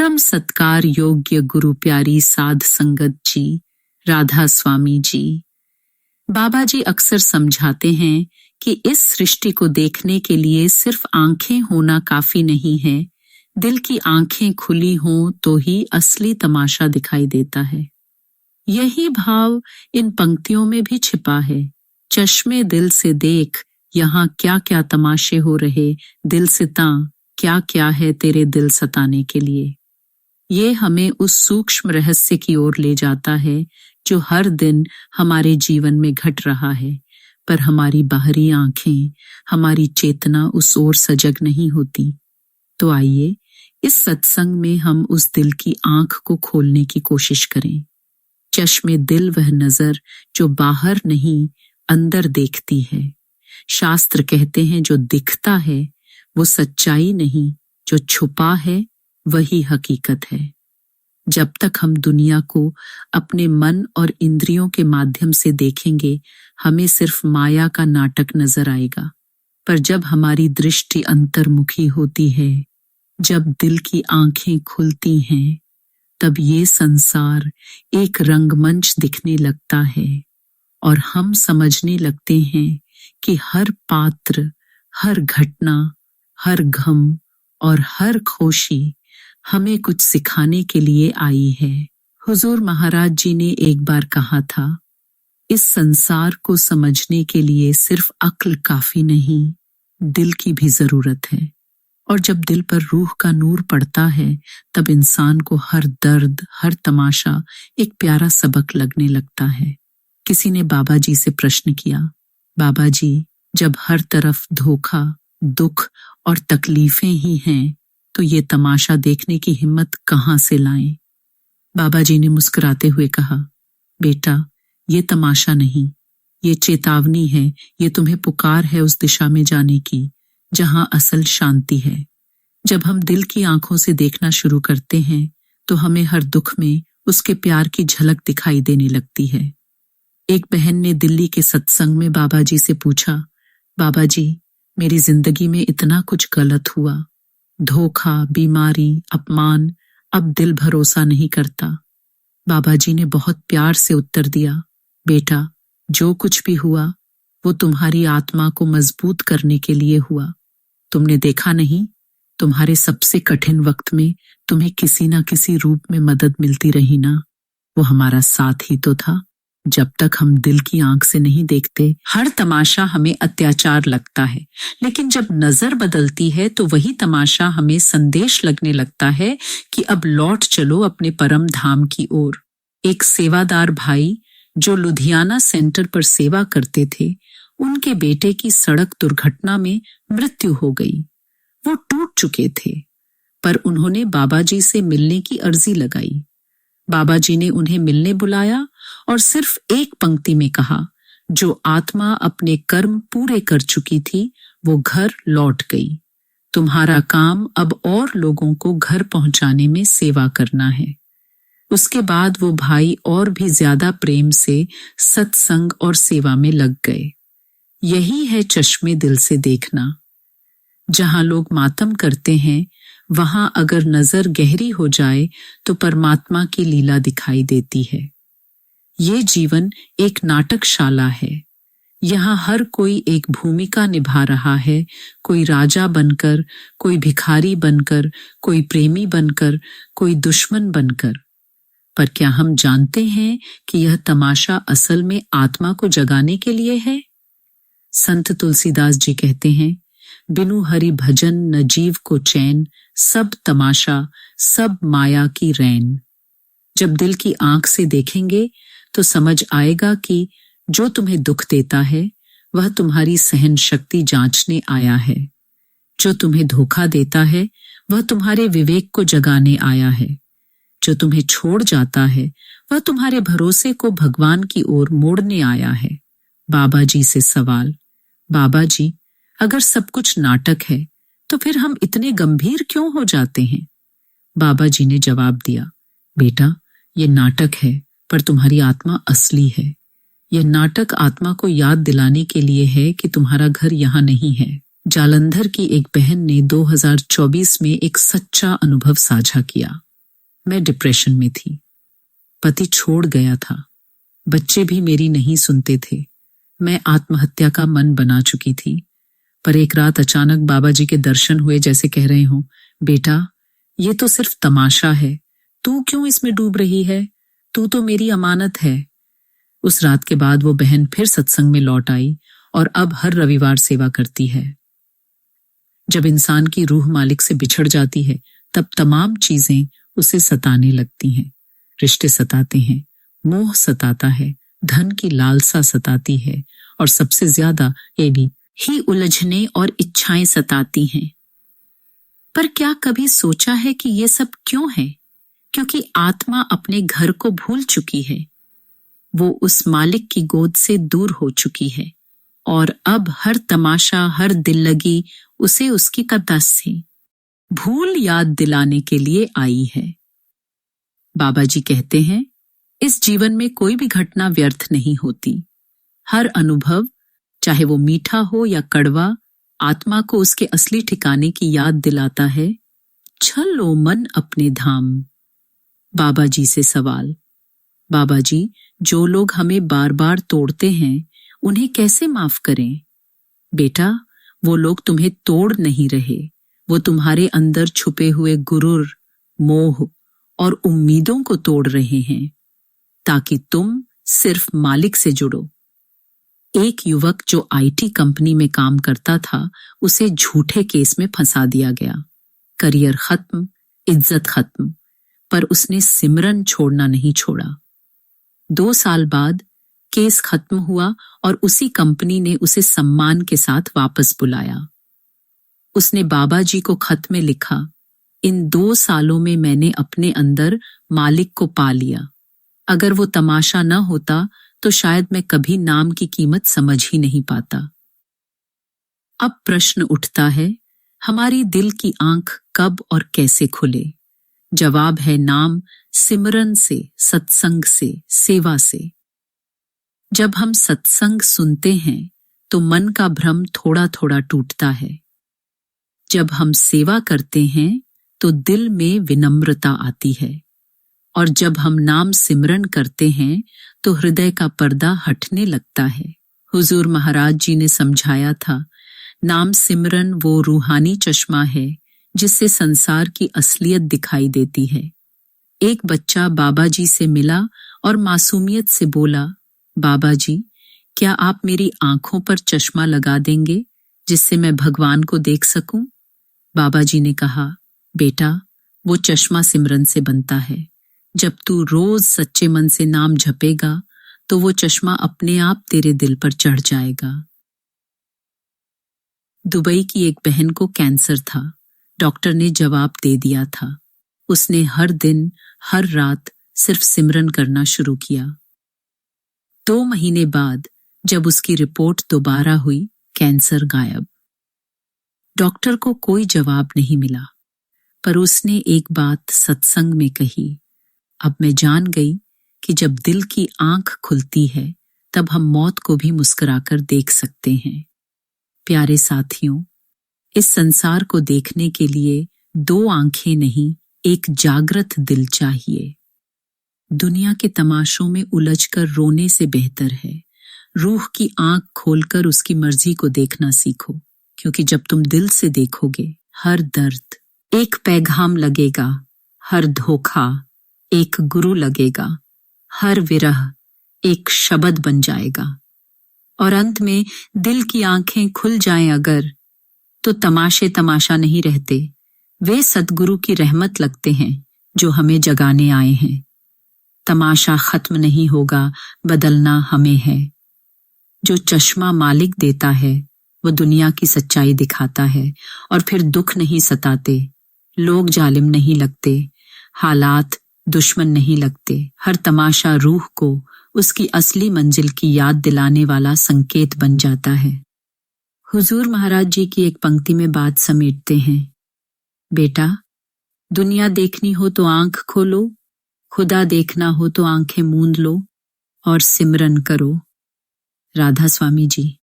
परम सत्कार योग्य गुरु प्यारी साध संगत जी, राधा स्वामी जी। बाबा जी अक्सर समझाते हैं कि इस सृष्टि को देखने के लिए सिर्फ आंखें होना काफी नहीं है, दिल की आंखें खुली हों तो ही असली तमाशा दिखाई देता है। यही भाव इन पंक्तियों में भी छिपा है। चश्मे दिल से देख, यहाँ क्या क्या तमाशे हो रहे, दिल सिता क्या क्या है तेरे दिल सताने के लिए। ये हमें उस सूक्ष्म रहस्य की ओर ले जाता है जो हर दिन हमारे जीवन में घट रहा है, पर हमारी बाहरी आंखें, हमारी चेतना उस ओर सजग नहीं होती। तो आइए इस सत्संग में हम उस दिल की आंख को खोलने की कोशिश करें। चश्मे दिल वह नजर जो बाहर नहीं अंदर देखती है। शास्त्र कहते हैं जो दिखता है वो सच्चाई नहीं, जो छुपा है वही हकीकत है। जब तक हम दुनिया को अपने मन और इंद्रियों के माध्यम से देखेंगे, हमें सिर्फ माया का नाटक नजर आएगा। पर जब हमारी दृष्टि अंतर्मुखी होती है, जब दिल की आंखें खुलती हैं, तब ये संसार एक रंगमंच दिखने लगता है और हम समझने लगते हैं कि हर पात्र, हर घटना, हर गम और हर खुशी हमें कुछ सिखाने के लिए आई है। हुजूर महाराज जी ने एक बार कहा था, इस संसार को समझने के लिए सिर्फ अक्ल काफी नहीं, दिल की भी जरूरत है। और जब दिल पर रूह का नूर पड़ता है, तब इंसान को हर दर्द, हर तमाशा एक प्यारा सबक लगने लगता है। किसी ने बाबा जी से प्रश्न किया, बाबा जी, जब हर तरफ धोखा, दुख और तकलीफें ही हैं, तो ये तमाशा देखने की हिम्मत कहाँ से लाएं? बाबा जी ने मुस्कुराते हुए कहा, बेटा, ये तमाशा नहीं, ये चेतावनी है, ये तुम्हें पुकार है उस दिशा में जाने की जहां असल शांति है। जब हम दिल की आंखों से देखना शुरू करते हैं, तो हमें हर दुख में उसके प्यार की झलक दिखाई देने लगती है। एक बहन ने दिल्ली के सत्संग में बाबा जी से पूछा, बाबा जी, मेरी जिंदगी में इतना कुछ गलत हुआ, धोखा, बीमारी, अपमान, अब दिल भरोसा नहीं करता। बाबा जी ने बहुत प्यार से उत्तर दिया, बेटा, जो कुछ भी हुआ वो तुम्हारी आत्मा को मजबूत करने के लिए हुआ। तुमने देखा नहीं, तुम्हारे सबसे कठिन वक्त में तुम्हें किसी ना किसी रूप में मदद मिलती रही ना, वो हमारा साथ ही तो था। जब तक हम दिल की आंख से नहीं देखते, हर तमाशा हमें अत्याचार लगता है, लेकिन जब नजर बदलती है तो वही तमाशा हमें संदेश लगने लगता है कि अब लौट चलो अपने परम धाम की ओर। एक सेवादार भाई जो लुधियाना सेंटर पर सेवा करते थे, उनके बेटे की सड़क दुर्घटना में मृत्यु हो गई। वो टूट चुके थे, पर उन्होंने बाबा जी से मिलने की अर्जी लगाई। बाबा जी ने उन्हें मिलने बुलाया और सिर्फ एक पंक्ति में कहा, जो आत्मा अपने कर्म पूरे कर चुकी थी वो घर लौट गई। तुम्हारा काम अब और लोगों को घर पहुंचाने में सेवा करना है। उसके बाद वो भाई और भी ज्यादा प्रेम से सत्संग और सेवा में लग गए। यही है चश्मे दिल से देखना। जहां लोग मातम करते हैं, वहां अगर नजर गहरी हो जाए तो परमात्मा की लीला दिखाई देती है। ये जीवन एक नाटकशाला है। यहाँ हर कोई एक भूमिका निभा रहा है, कोई राजा बनकर, कोई भिखारी बनकर, कोई प्रेमी बनकर, कोई दुश्मन बनकर। पर क्या हम जानते हैं कि यह तमाशा असल में आत्मा को जगाने के लिए है? संत तुलसीदास जी कहते हैं, बिनु हरि भजन न जीव को चैन, सब तमाशा सब माया की रैन। जब दिल की आंख से देखेंगे तो समझ आएगा कि जो तुम्हें दुख देता है वह तुम्हारी सहन शक्ति जांचने आया है। जो तुम्हें धोखा देता है वह तुम्हारे विवेक को जगाने आया है। जो तुम्हें छोड़ जाता है वह तुम्हारे भरोसे को भगवान की ओर मोड़ने आया है। बाबा जी से सवाल, बाबा जी, अगर सब कुछ नाटक है तो फिर हम इतने गंभीर क्यों हो जाते हैं? बाबा जी ने जवाब दिया, बेटा, ये नाटक है पर तुम्हारी आत्मा असली है। यह नाटक आत्मा को याद दिलाने के लिए है कि तुम्हारा घर यहाँ नहीं है। जालंधर की एक बहन ने 2024 में एक सच्चा अनुभव साझा किया। मैं डिप्रेशन में थी। पति छोड़ गया था, बच्चे भी मेरी नहीं सुनते थे। मैं आत्महत्या का मन बना चुकी थी। पर एक रात अचानक बाबा जी के दर्शन हुए, जैसे कह रहे हो, बेटा ये तो सिर्फ तमाशा है, तू क्यों इसमें डूब रही है, तू तो मेरी अमानत है। उस रात के बाद वो बहन फिर सत्संग में लौट आई और अब हर रविवार सेवा करती है। जब इंसान की रूह मालिक से बिछड़ जाती है तब तमाम चीजें उसे सताने लगती हैं। रिश्ते सताते हैं, मोह सताता है, धन की लालसा सताती है और सबसे ज्यादा ये भी ही उलझने और इच्छाएं सताती हैं। पर क्या कभी सोचा है कि ये सब क्यों है? क्योंकि आत्मा अपने घर को भूल चुकी है। वो उस मालिक की गोद से दूर हो चुकी है और अब हर तमाशा, हर दिल लगी उसे उसकी कदस से भूल याद दिलाने के लिए आई है। बाबा जी कहते हैं, इस जीवन में कोई भी घटना व्यर्थ नहीं होती। हर अनुभव, चाहे वो मीठा हो या कड़वा, आत्मा को उसके असली ठिकाने की याद दिलाता है। चलो मन अपने धाम। बाबा जी से सवाल, बाबा जी जो लोग हमें बार बार तोड़ते हैं उन्हें कैसे माफ करें? बेटा वो लोग तुम्हें तोड़ नहीं रहे, वो तुम्हारे अंदर छुपे हुए गुरूर, मोह और उम्मीदों को तोड़ रहे हैं ताकि तुम सिर्फ मालिक से जुड़ो। एक युवक जो आईटी कंपनी में काम करता था, उसे झूठे केस में फंसा दिया गया। करियर खत्म, इज्जत खत्म, पर उसने सिमरन छोड़ना नहीं छोड़ा। 2 साल बाद केस खत्म हुआ और उसी कंपनी ने उसे सम्मान के साथ वापस बुलाया। उसने बाबा जी को खत में लिखा, इन 2 सालों में मैंने अपने अंदर मालिक को पा लिया। अगर वो तमाशा न होता तो शायद मैं कभी नाम की कीमत समझ ही नहीं पाता। अब प्रश्न उठता है, हमारी दिल की आंख कब और कैसे खुले? जवाब है नाम, सिमरन से, सत्संग से, सेवा से। जब हम सत्संग सुनते हैं तो मन का भ्रम थोड़ा थोड़ा टूटता है। जब हम सेवा करते हैं तो दिल में विनम्रता आती है और जब हम नाम सिमरन करते हैं तो हृदय का पर्दा हटने लगता है। हुजूर महाराज जी ने समझाया था, नाम सिमरन वो रूहानी चश्मा है जिससे संसार की असलियत दिखाई देती है। एक बच्चा बाबा जी से मिला और मासूमियत से बोला, बाबा जी क्या आप मेरी आंखों पर चश्मा लगा देंगे जिससे मैं भगवान को देख सकूं? बाबा जी ने कहा, बेटा वो चश्मा सिमरन से बनता है। जब तू रोज सच्चे मन से नाम जपेगा तो वो चश्मा अपने आप तेरे दिल पर चढ़ जाएगा। दुबई की एक बहन को कैंसर था। डॉक्टर ने जवाब दे दिया था। उसने हर दिन, हर रात सिर्फ सिमरन करना शुरू किया। 2 महीने बाद जब उसकी रिपोर्ट दोबारा हुई, कैंसर गायब। डॉक्टर को कोई जवाब नहीं मिला, पर उसने एक बात सत्संग में कही, अब मैं जान गई कि जब दिल की आंख खुलती है तब हम मौत को भी मुस्कुराकर देख सकते हैं। प्यारे साथियों, इस संसार को देखने के लिए 2 आंखें नहीं, एक जागृत दिल चाहिए। दुनिया के तमाशों में उलझकर रोने से बेहतर है रूह की आंख खोलकर उसकी मर्जी को देखना सीखो, क्योंकि जब तुम दिल से देखोगे हर दर्द एक पैगाम लगेगा, हर धोखा एक गुरु लगेगा, हर विरह एक शब्द बन जाएगा और अंत में दिल की आंखें खुल जाएं अगर, तो तमाशे तमाशा नहीं रहते, वे सद्गुरु की रहमत लगते हैं जो हमें जगाने आए हैं। तमाशा खत्म नहीं होगा, बदलना हमें है। जो चश्मा मालिक देता है वो दुनिया की सच्चाई दिखाता है और फिर दुख नहीं सताते, लोग जालिम नहीं लगते, हालात दुश्मन नहीं लगते। हर तमाशा रूह को उसकी असली मंजिल की याद दिलाने वाला संकेत बन जाता है। हुजूर महाराज जी की एक पंक्ति में बात समेटते हैं, बेटा दुनिया देखनी हो तो आंख खोलो, खुदा देखना हो तो आंखें मूंद लो और सिमरन करो। राधा स्वामी जी।